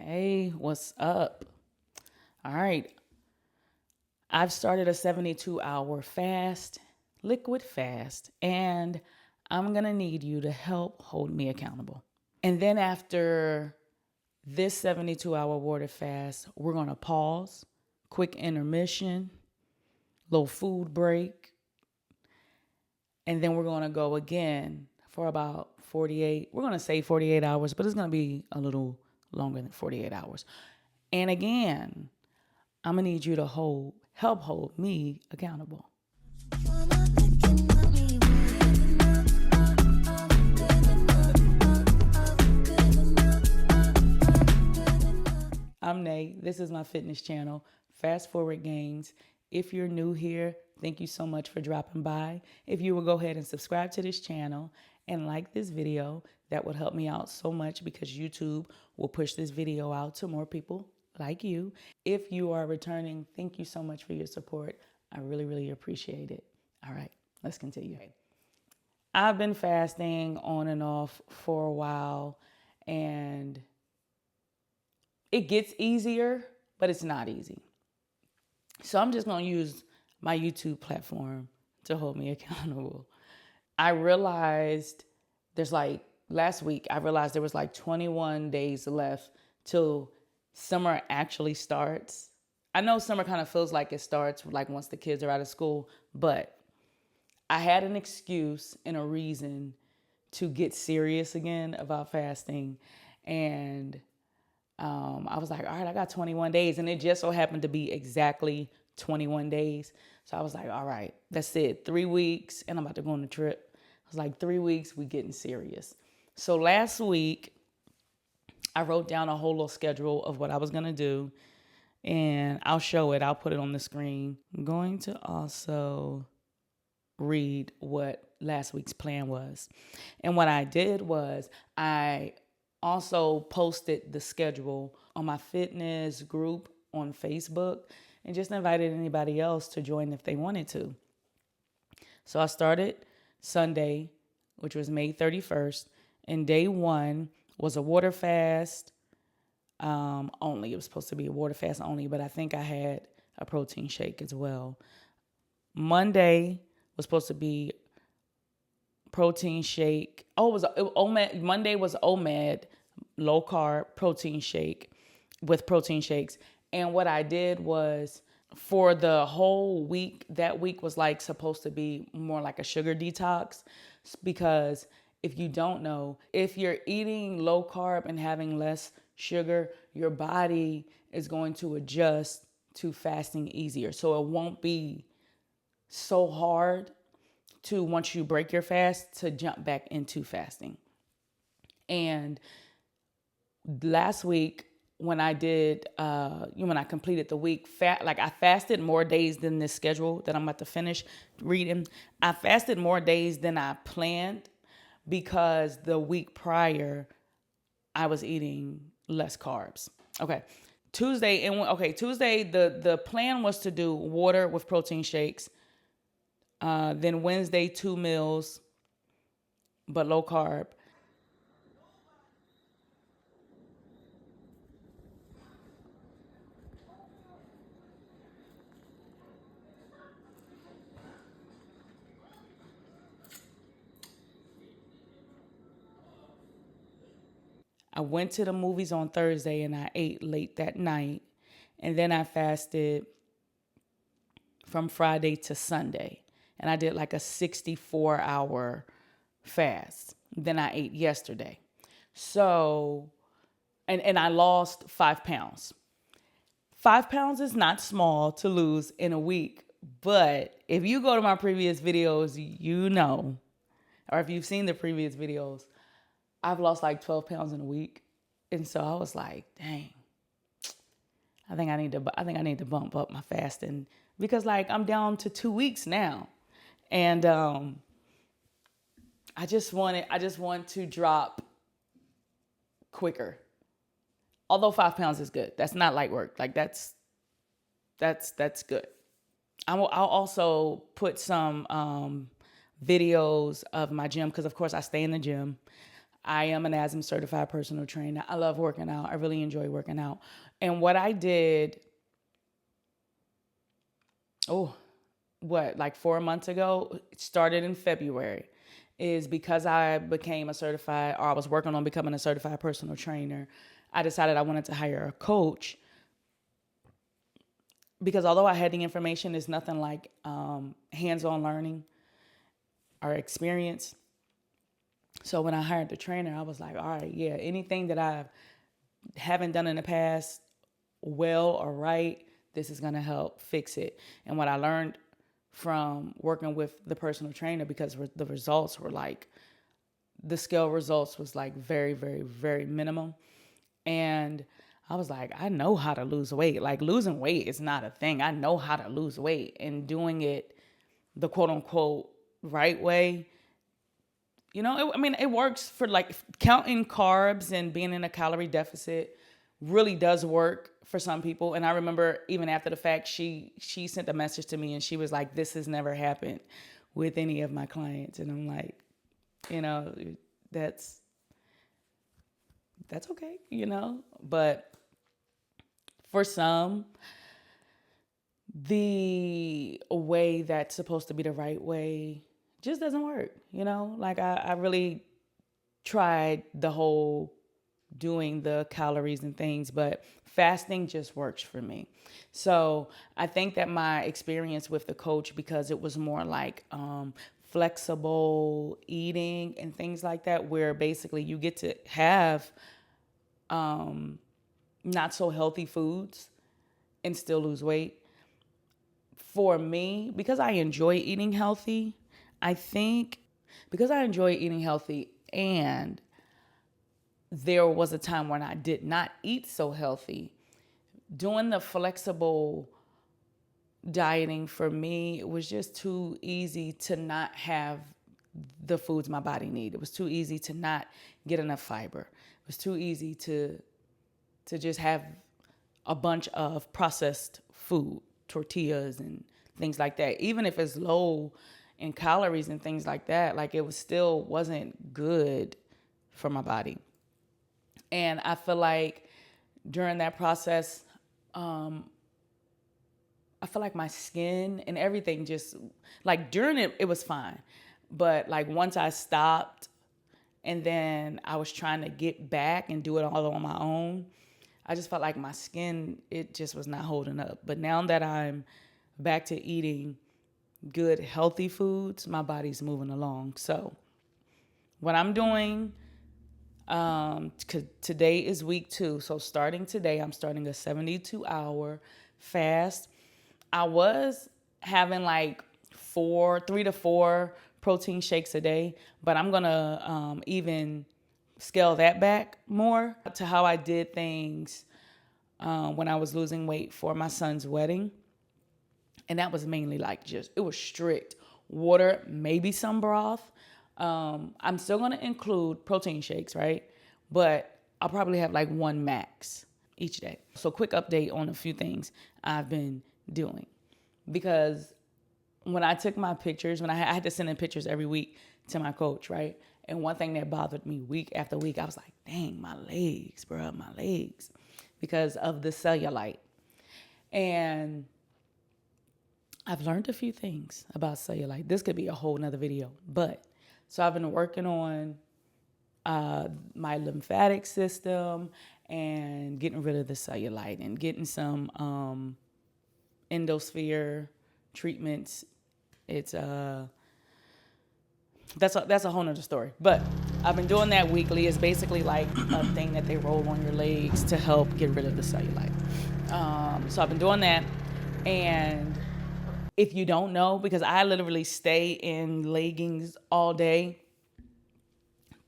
Hey, what's up? All right. I've started a 72-hour fast, liquid fast, and I'm going to need you to help hold me accountable. And then after this 72-hour water fast, we're going to pause, quick intermission, little food break, and then we're going to go again for about 48. We're going to say 48 hours, but it's going to be a little longer than 48 hours. And again, I'm going to need you to help hold me accountable. I'm Nate. This is my fitness channel, Fast Forward Gains. If you're new here, thank you so much for dropping by. If you will go ahead and subscribe to this channel and like this video, that would help me out so much because YouTube will push this video out to more people like you. If you are returning, thank you so much for your support. I really, really appreciate it. All right, let's continue. I've been fasting on and off for a while, and it gets easier, but it's not easy. So I'm just going to use my YouTube platform to hold me accountable. I realized last week, I realized there was 21 days left till summer actually starts. I know summer kind of feels like it starts once the kids are out of school, but I had an excuse and a reason to get serious again about fasting. And I was like, all right, I got 21 days. And it just so happened to be exactly 21 days. So I was like, all right, that's it. 3 weeks and I'm about to go on a trip. I was like, 3 weeks, we getting serious. So last week, I wrote down a whole little schedule of what I was going to do. And I'll show it. I'll put it on the screen. I'm going to also read what last week's plan was. And what I did was I also posted the schedule on my fitness group on Facebook and just invited anybody else to join if they wanted to. So I started Sunday, which was May 31st, and day one was a water fast only. It was supposed to be a water fast only, but I think I had a protein shake as well. Monday was supposed to be protein shake. OMAD. Monday was OMAD, low carb protein shake with protein shakes. And what I did was for the whole week, that week was supposed to be more like a sugar detox, because if you don't know, if you're eating low carb and having less sugar, your body is going to adjust to fasting easier. So it won't be so hard to, once you break your fast, to jump back into fasting. And last week when I did, when I completed the week, I fasted more days than this schedule that I'm about to finish reading. I fasted more days than I planned because the week prior, I was eating less carbs. Tuesday, the plan was to do water with protein shakes. Then Wednesday, 2 meals, but low carb. I went to the movies on Thursday and I ate late that night. And then I fasted from Friday to Sunday. And I did a 64-hour fast. Then I ate yesterday. So, and I lost 5 pounds. 5 pounds is not small to lose in a week. But if you go to my previous videos, or if you've seen the previous videos, I've lost 12 pounds in a week. And so I was like, dang, I think I need to bump up my fasting because I'm down to 2 weeks now. And I just want to drop quicker. Although 5 pounds is good. That's not light work. That's good. I'll also put some videos of my gym because, of course, I stay in the gym. I am an NASM-certified personal trainer. I love working out. I really enjoy working out. And what I did, like 4 months ago, it started in February, is because I became a certified, or I was working on becoming a certified personal trainer, I decided I wanted to hire a coach. Because although I had the information, it's nothing like hands-on learning or experience. So when I hired the trainer, I was like, all right, yeah, anything that I haven't done in the past well or right, this is going to help fix it. And what I learned from working with the personal trainer, because the results were like, the scale results was like very, very, very minimum. And I was like, I know how to lose weight. Like, losing weight is not a thing. I know how to lose weight, and doing it the quote unquote right way. It works for, like, counting carbs and being in a calorie deficit really does work for some people. And I remember even after the fact, she sent a message to me and she was like, this has never happened with any of my clients. And I'm like, that's okay, but for some, the way that's supposed to be the right way just doesn't work, Like, I really tried the whole doing the calories and things, but fasting just works for me. So I think that my experience with the coach, because it was more like flexible eating and things like that, where basically you get to have not so healthy foods and still lose weight. For me, because I enjoy eating healthy, and there was a time when I did not eat so healthy, doing the flexible dieting for me, it was just too easy to not have the foods my body needed. It was too easy to not get enough fiber. It was too easy to just have a bunch of processed food, tortillas and things like that. Even if it's low in calories and things like that, like, it wasn't good for my body. And I feel like during that process, I feel like my skin and everything just, like, during it was fine. But, like, once I stopped and then I was trying to get back and do it all on my own, I just felt like my skin, it just was not holding up. But now that I'm back to eating good, healthy foods, my body's moving along. So what I'm doing, today is week 2. So starting today, I'm starting a 72-hour fast. I was having like 3 to 4 protein shakes a day, but I'm going to even scale that back more to how I did things when I was losing weight for my son's wedding. And that was mainly like it was strict water, maybe some broth. I'm still going to include protein shakes, right? But I'll probably have like 1 max each day. So quick update on a few things I've been doing. Because when I took my pictures, when I had to send in pictures every week to my coach, right? And one thing that bothered me week after week, I was like, dang, my legs, bro, my legs, because of the cellulite. And I've learned a few things about cellulite. This could be a whole nother video, but so I've been working on my lymphatic system and getting rid of the cellulite and getting some endosphere treatments. It's that's a whole nother story. But I've been doing that weekly. It's basically like a thing that they roll on your legs to help get rid of the cellulite. So I've been doing that. And if you don't know, because I literally stay in leggings all day,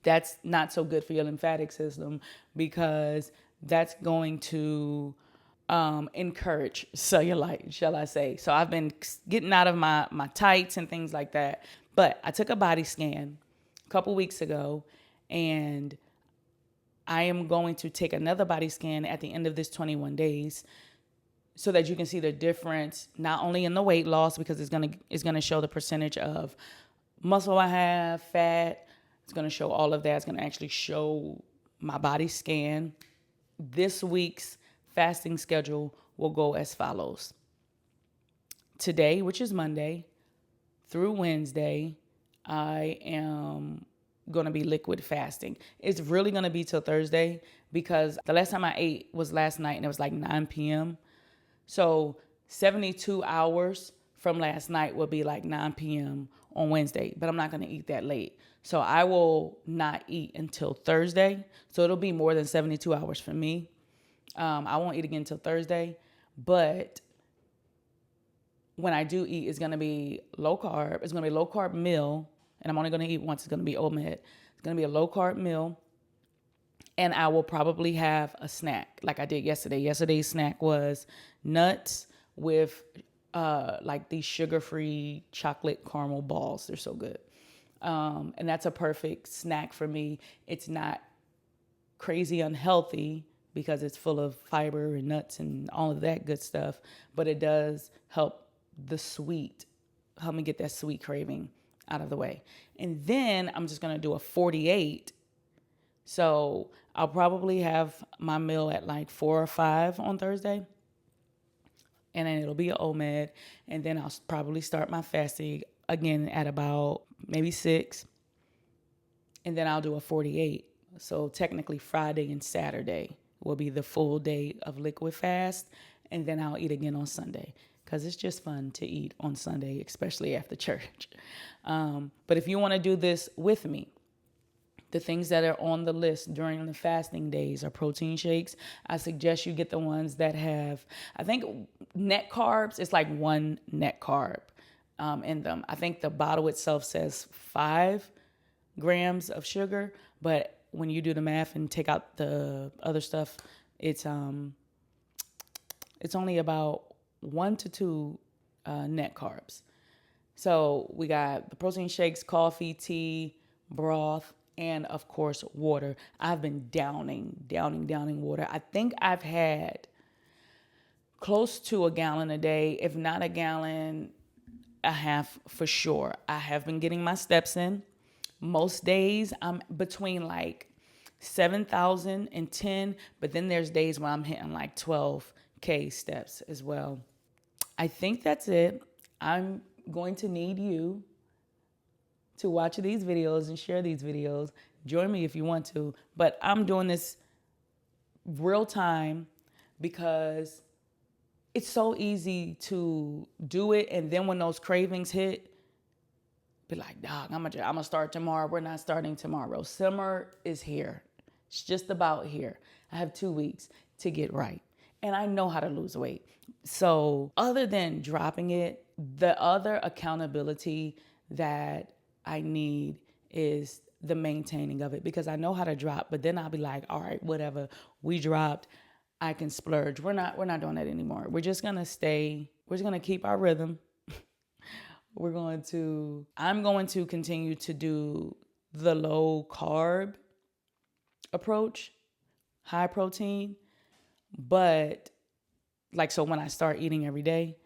that's not so good for your lymphatic system, because that's going to encourage cellulite, shall I say. So I've been getting out of my tights and things like that. But I took a body scan a couple weeks ago, and I am going to take another body scan at the end of this 21 days so that you can see the difference, not only in the weight loss, because it's gonna show the percentage of muscle I have, fat, It's going to show all of that. It's going to actually show my body scan. This week's fasting schedule will go as follows. Today, which is Monday, through Wednesday, I am going to be liquid fasting. It's really going to be till Thursday because the last time I ate was last night and it was like 9 p.m. So 72 hours from last night will be like 9 p.m. on Wednesday, but I'm not going to eat that late. So I will not eat until Thursday. So it'll be more than 72 hours for me. I won't eat again until Thursday, but when I do eat, it's going to be low carb. It's going to be a low carb meal, and I'm only going to eat once. It's going to be OMAD. It's going to be a low carb meal, and I will probably have a snack like I did yesterday. Yesterday's snack was nuts with like these sugar-free chocolate caramel balls. They're so good. And that's a perfect snack for me. It's not crazy unhealthy because it's full of fiber and nuts and all of that good stuff, but it does help me get that sweet craving out of the way. And then I'm just going to do a 48. So I'll probably have my meal at like 4 or 5 on Thursday. And then it'll be an OMAD. And then I'll probably start my fasting again at about maybe 6. And then I'll do a 48. So technically Friday and Saturday will be the full day of liquid fast. And then I'll eat again on Sunday because it's just fun to eat on Sunday, especially after church. But if you want to do this with me, the things that are on the list during the fasting days are protein shakes. I suggest you get the ones that have, I think net carbs, it's like 1 net carb in them. I think the bottle itself says 5 grams of sugar, but when you do the math and take out the other stuff, it's only about 1 to 2 net carbs. So we got the protein shakes, coffee, tea, broth, and of course water. I've been downing water. I think I've had close to a gallon a day, if not a gallon a half for sure. I have been getting my steps in. Most days I'm between like 7,000 and 10, but then there's days when I'm hitting like 12K steps as well. I think that's it. I'm going to need you to watch these videos and share these videos. Join me if you want to, but I'm doing this real time because it's so easy to do it. And then when those cravings hit, be like, dog, I'm gonna start tomorrow. We're not starting tomorrow. Summer is here. It's just about here. I have 2 weeks to get right. And I know how to lose weight. So other than dropping it, the other accountability that I need is the maintaining of it, because I know how to drop, but then I'll be like, all right, whatever, we dropped, I can splurge. We're not doing that anymore. We're just gonna keep our rhythm. I'm going to continue to do the low carb approach, high protein, but so when I start eating every day,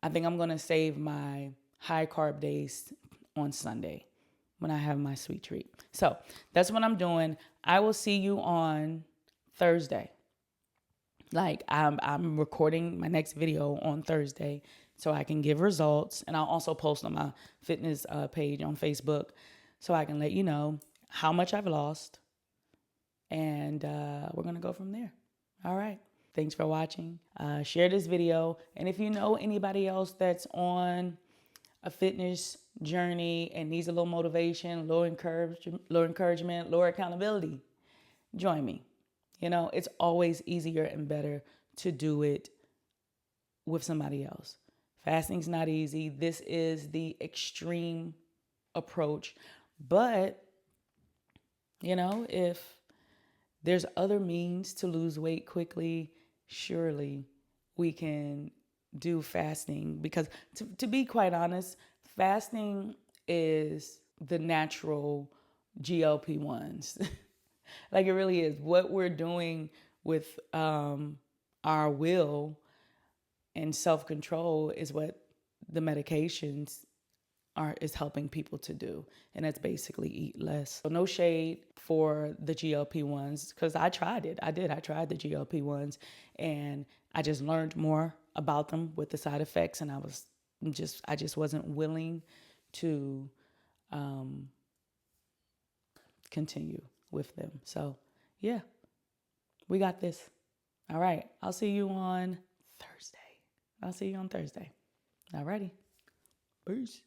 I think I'm going to save my high carb days on Sunday when I have my sweet treat. So that's what I'm doing. I will see you on Thursday. I'm recording my next video on Thursday so I can give results. And I'll also post on my fitness page on Facebook so I can let you know how much I've lost. And we're going to go from there. All right. Thanks for watching. Share this video. And if you know anybody else that's on a fitness journey and needs a little motivation, low encouragement, lower accountability, join me. It's always easier and better to do it with somebody else. Fasting's not easy. This is the extreme approach. But, if there's other means to lose weight quickly, surely we can do fasting. Because to be quite honest, fasting is the natural GLP-1s. It really is. What we're doing with our will and self-control is what the medications is helping people to do, and that's basically eat less. So no shade for the GLP-1s, because I tried it. I tried the GLP-1s, and I just learned more about them with the side effects, and I just wasn't willing to continue with them. So yeah, we got this. All right, I'll see you on Thursday. Alrighty, peace.